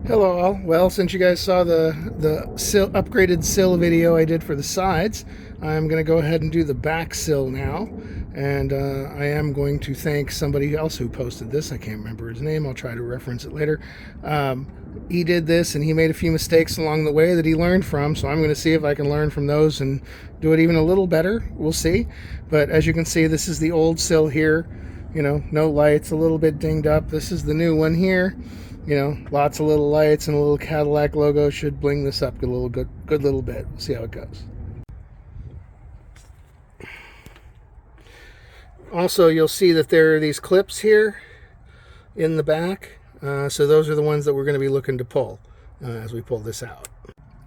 Hello all. Well, since you guys saw the upgraded sill video I did for the sides, I'm going to go ahead and do the back sill now. And I am going to thank somebody else who posted this. I can't remember his name. I'll try to reference it later. He did this and he made a few mistakes along the way that he learned from. So I'm going to see if I can learn from those and do it even a little better. We'll see. But as you can see, this is the old sill here. You know, no lights, a little bit dinged up. This is the new one here. You know, lots of little lights and a little Cadillac logo should bling this up a little good little bit. We'll see how it goes. Also, you'll see that there are these clips here in the back. So those are the ones that we're going to be looking to pull as we pull this out.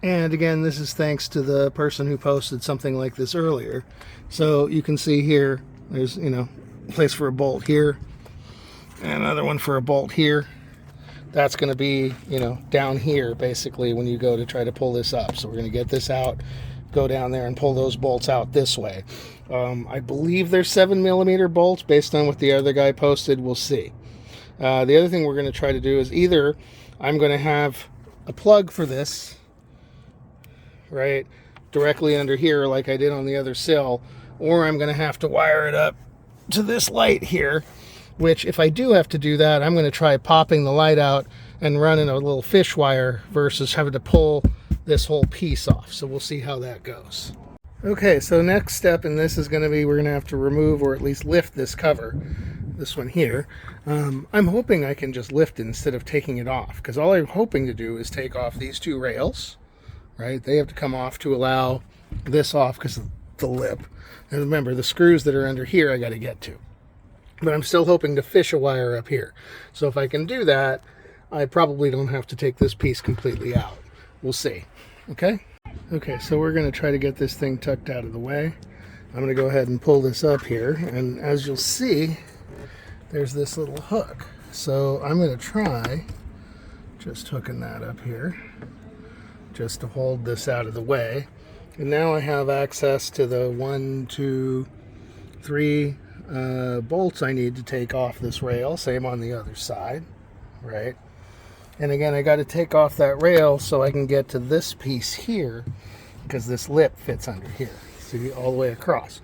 And again, this is thanks to the person who posted something like this earlier. So you can see here, there's, you know, a place for a bolt here and another one for a bolt here. That's going to be, you know, down here basically when you go to try to pull this up. So we're going to get this out, go down there and pull those bolts out this way. I believe they're 7mm bolts based on what the other guy posted. We'll see. The other thing we're going to try to do is either I'm going to have a plug for this right directly under here like I did on the other sill, or I'm going to have to wire it up to this light here. Which, if I do have to do that, I'm going to try popping the light out and running a little fish wire versus having to pull this whole piece off. So we'll see how that goes. Okay, so next step in this is going to be we're going to have to remove or at least lift this cover, this one here. I'm hoping I can just lift it instead of taking it off, because all I'm hoping to do is take off these two rails, right? They have to come off to allow this off because of the lip. And remember, the screws that are under here I got to get to. But I'm still hoping to fish a wire up here. So if I can do that, I probably don't have to take this piece completely out. We'll see. Okay? Okay, so we're going to try to get this thing tucked out of the way. I'm going to go ahead and pull this up here. And as you'll see, there's this little hook. So I'm going to try just hooking that up here just to hold this out of the way. And now I have access to the 1, 2, 3 bolts I need to take off this rail. Same on the other side, right? And again, I got to take off that rail so I can get to this piece here, because this lip fits under here, see, all the way across.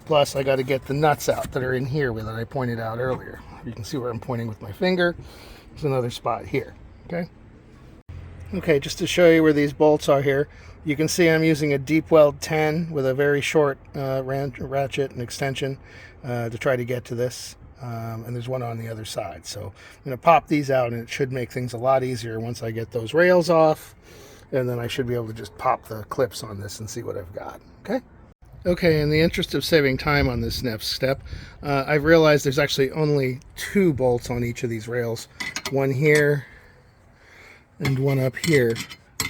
Plus I got to get the nuts out that are in here that I pointed out earlier. You can see where I'm pointing with my finger. There's another spot here. Okay, just to show you where these bolts are here, you can see I'm using a deep weld 10 with a very short ratchet and extension to try to get to this. And there's one on the other side. So I'm going to pop these out, and it should make things a lot easier once I get those rails off. And then I should be able to just pop the clips on this and see what I've got. Okay, in the interest of saving time on this next step, I've realized there's actually only 2 bolts on each of these rails. One here and one up here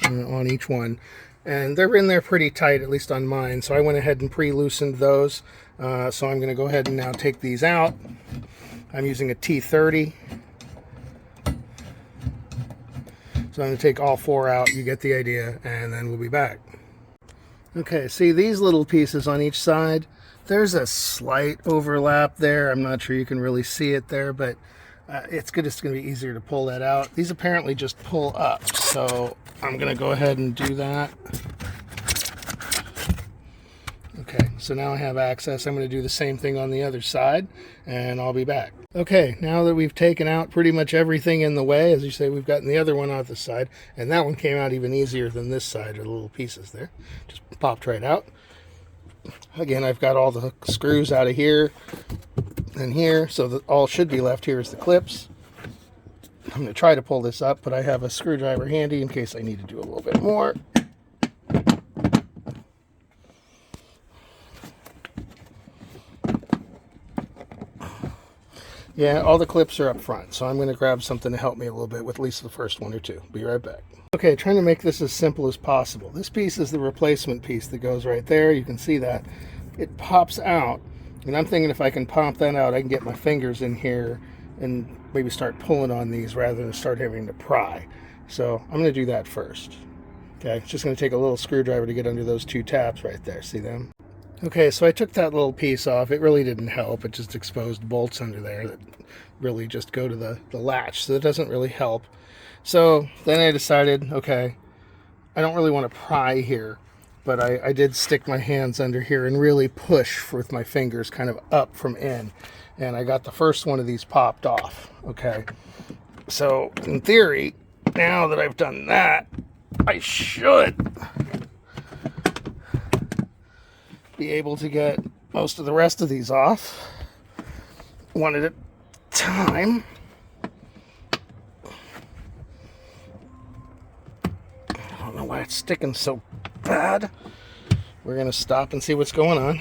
on each one. And they're in there pretty tight, at least on mine. So I went ahead and pre-loosened those. So I'm going to go ahead and now take these out. I'm using a T30. So I'm going to take all 4 out. You get the idea. And then we'll be back. Okay, see these little pieces on each side? There's a slight overlap there. I'm not sure you can really see it there, but it's going to be easier to pull that out. These apparently just pull up. So I'm going to go ahead and do that. Okay, so now I have access. I'm going to do the same thing on the other side, and I'll be back. Okay, now that we've taken out pretty much everything in the way, as you say, we've gotten the other one out the side, and that one came out even easier than this side, or the little pieces there. Just popped right out. Again, I've got all the screws out of here and here, so that all should be left here is the clips. I'm going to try to pull this up, but I have a screwdriver handy in case I need to do a little bit more. Yeah, all the clips are up front, so I'm going to grab something to help me a little bit with at least the first 1 or 2. Be right back. Okay, trying to make this as simple as possible. This piece is the replacement piece that goes right there. You can see that. It pops out, and I'm thinking if I can pop that out, I can get my fingers in here and maybe start pulling on these rather than start having to pry. So I'm going to do that first. Okay, it's just going to take a little screwdriver to get under those 2 tabs right there. See them? Okay, so I took that little piece off. It really didn't help. It just exposed bolts under there that really just go to the latch, so it doesn't really help. So then I decided, okay, I don't really want to pry here, but I did stick my hands under here and really push with my fingers kind of up from in, and I got the first one of these popped off. Okay, so in theory, now that I've done that, I should be able to get most of the rest of these off one at a time. I don't know why it's sticking so bad. We're gonna stop and see what's going on.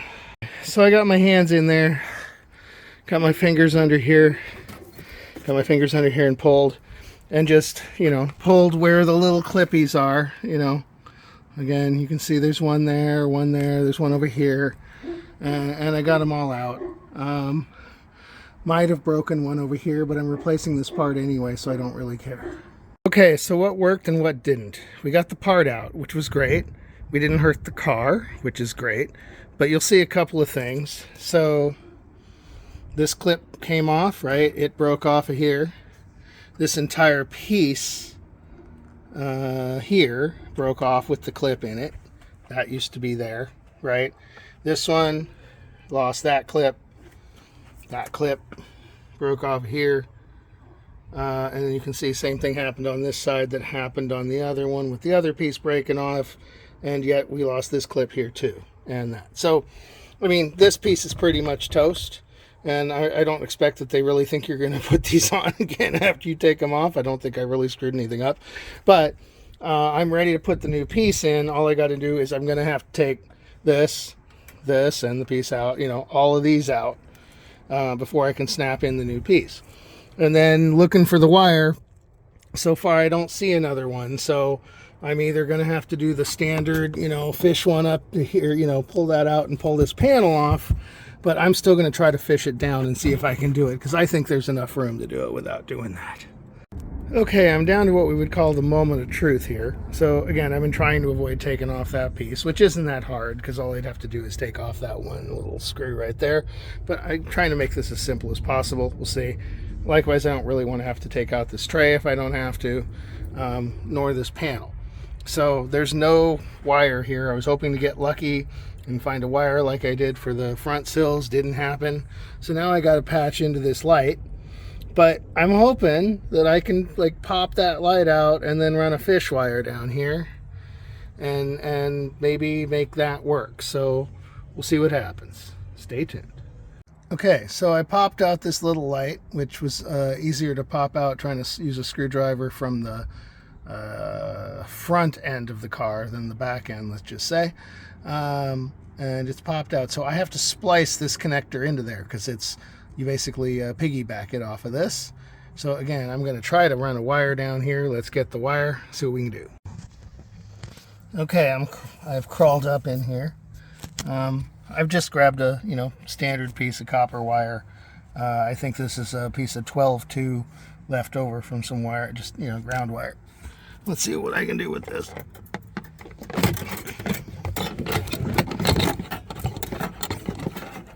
So I got my hands in there, got my fingers under here, and pulled, and just, pulled where the little clippies are. Again, you can see there's one there, there's one over here, and I got them all out. Might have broken one over here, but I'm replacing this part anyway, so I don't really care. Okay, so what worked and what didn't? We got the part out, which was great. We didn't hurt the car, which is great, but you'll see a couple of things. So this clip came off, right? It broke off of here. This entire piece here broke off with the clip in it. That used to be there, right? This one lost that clip. That clip broke off here. And then you can see same thing happened on this side that happened on the other one with the other piece breaking off. And yet we lost this clip here too. And that. So, I mean, this piece is pretty much toast. And I don't expect that they really think you're going to put these on again after you take them off. I don't think I really screwed anything up. But I'm ready to put the new piece in. All I got to do is I'm going to have to take this, and the piece out, all of these out before I can snap in the new piece. And then looking for the wire, so far I don't see another one. So I'm either going to have to do the standard, fish one up to here, pull that out and pull this panel off. But I'm still going to try to fish it down and see if I can do it, because I think there's enough room to do it without doing that. Okay, I'm down to what we would call the moment of truth here. So again, I've been trying to avoid taking off that piece, which isn't that hard, because all I'd have to do is take off that one little screw right there. But I'm trying to make this as simple as possible. We'll see. Likewise, I don't really want to have to take out this tray if I don't have to, nor this panel. So there's no wire here. I was hoping to get lucky and find a wire like I did for the front sills. Didn't happen. So now I got to patch into this light. But I'm hoping that I can pop that light out and then run a fish wire down here and maybe make that work. So we'll see what happens. Stay tuned. Okay, so I popped out this little light, which was easier to pop out trying to use a screwdriver from the front end of the car than the back end, let's just say. And it's popped out. So I have to splice this connector into there, because you basically piggyback it off of this. So again, I'm going to try to run a wire down here. Let's get the wire, see what we can do. Okay, I've crawled up in here. I've just grabbed a standard piece of copper wire. I think this is a piece of 12-2 left over from some wire, just ground wire. Let's see what I can do with this.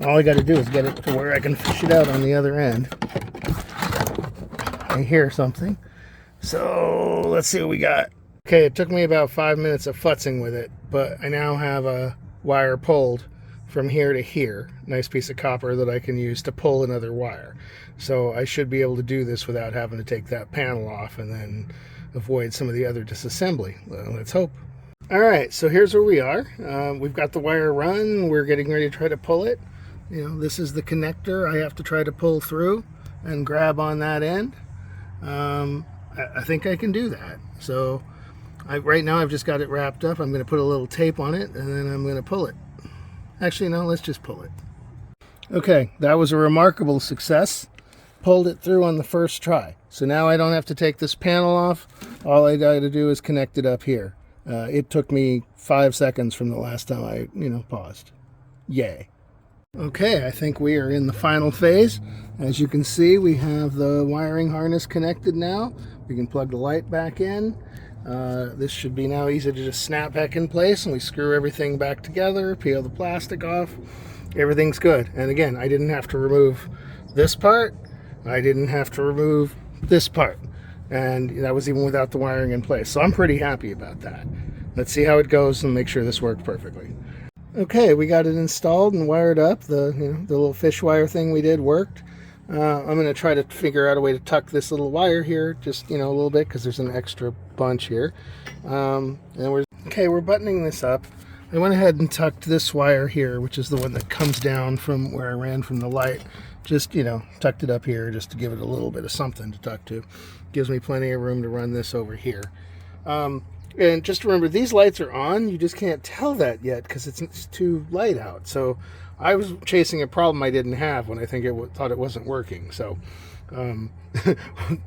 All I got to do is get it to where I can fish it out on the other end. I hear something. So let's see what we got. Okay, it took me about 5 minutes of futzing with it, but I now have a wire pulled from here to here. Nice piece of copper that I can use to pull another wire. So I should be able to do this without having to take that panel off and then avoid some of the other disassembly. Well, let's hope. All right, so here's where we are. We've got the wire run. We're getting ready to try to pull it. This is the connector I have to try to pull through and grab on that end. I think I can do that. So right now I've just got it wrapped up. I'm going to put a little tape on it, and then I'm going to pull it. Actually, no, let's just pull it. Okay, that was a remarkable success. Pulled it through on the first try. So now I don't have to take this panel off. All I got to do is connect it up here. It took me 5 seconds from the last time I, paused. Yay. Okay, I think we are in the final phase. As you can see, we have the wiring harness connected now. We can plug the light back in. This should be now easy to just snap back in place, and we screw everything back together, peel the plastic off. Everything's good. And again, I didn't have to remove this part, I didn't have to remove this part, and that was even without the wiring in place. So I'm pretty happy about that. Let's see how it goes and make sure this worked perfectly. Okay, we got it installed and wired up. The little fish wire thing we did worked. I'm going to try to figure out a way to tuck this little wire here, just a little bit, because there's an extra bunch here. And we're buttoning this up. I went ahead and tucked this wire here, which is the one that comes down from where I ran from the light. Just tucked it up here just to give it a little bit of something to tuck to. Gives me plenty of room to run this over here. And just remember, these lights are on. You just can't tell that yet because it's too light out. So I was chasing a problem I didn't have when I thought it wasn't working. So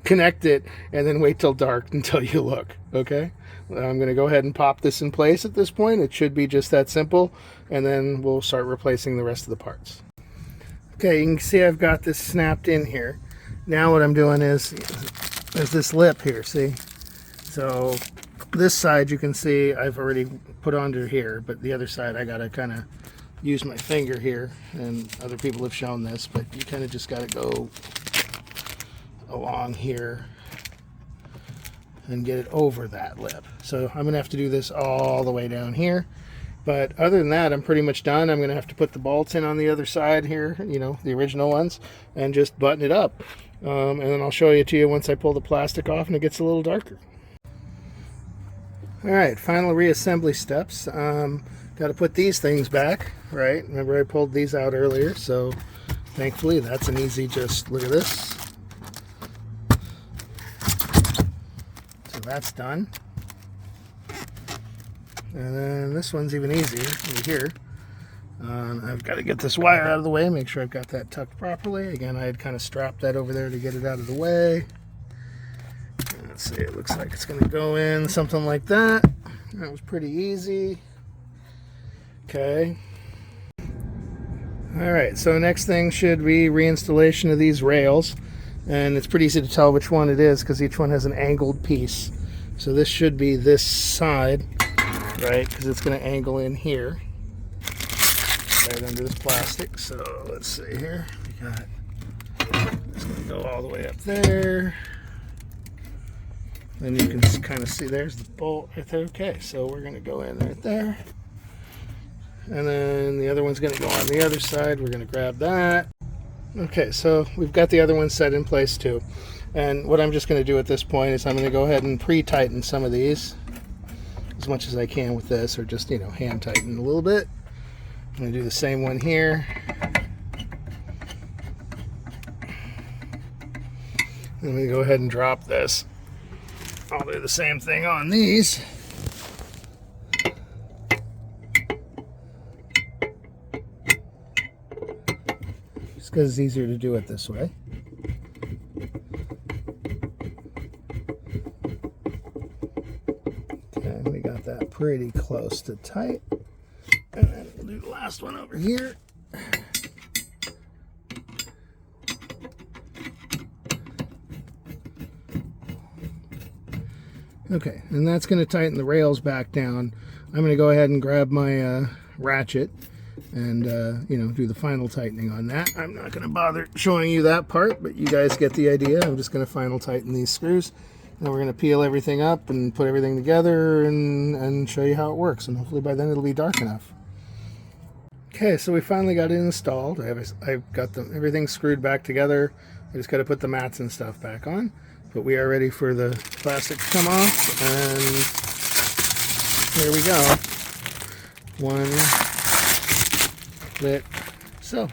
connect it and then wait till dark until you look. Okay, I'm going to go ahead and pop this in place at this point. It should be just that simple, and then we'll start replacing the rest of the parts. Okay, you can see I've got this snapped in here. Now what I'm doing is there's this lip here, see? So this side you can see I've already put onto here, but the other side I gotta kind of use my finger here, and other people have shown this, but you kind of just gotta go along here and get it over that lip. So I'm gonna have to do this all the way down here, but other than that I'm pretty much done. I'm gonna have to put the bolts in on the other side here, the original ones, and just button it up, and then I'll show it to you once I pull the plastic off and it gets a little darker. Alright, final reassembly steps. Got to put these things back, right? Remember I pulled these out earlier, so thankfully that's an easy, just look at this. So that's done. And then this one's even easier over here. I've got to get this wire out of the way, make sure I've got that tucked properly. Again, I had kind of strapped that over there to get it out of the way. Let's see, it looks like it's going to go in something like that. That was pretty easy. Okay. Alright, so next thing should be reinstallation of these rails. And it's pretty easy to tell which one it is because each one has an angled piece. So this should be this side, right? Because it's going to angle in here, right under this plastic. So let's see here. We got it's going to go all the way up there. Then you can kind of see there's the bolt right there. Okay, so we're going to go in right there. And then the other one's going to go on the other side. We're going to grab that. Okay, so we've got the other one set in place too. And what I'm just going to do at this point is I'm going to go ahead and pre-tighten some of these as much as I can with this, or just, hand tighten a little bit. I'm going to do the same one here. I'm going to go ahead and drop this. I'll do the same thing on these. Just because it's easier to do it this way. Okay, we got that pretty close to tight. And then we'll do the last one over here. Okay, and that's going to tighten the rails back down. I'm going to go ahead and grab my ratchet and do the final tightening on that. I'm not going to bother showing you that part, but you guys get the idea. I'm just going to final tighten these screws. Then we're going to peel everything up and put everything together and show you how it works. And hopefully by then it'll be dark enough. Okay, so we finally got it installed. I've got everything screwed back together. I just got to put the mats and stuff back on. But we are ready for the plastic to come off, and here we go. One lit sill.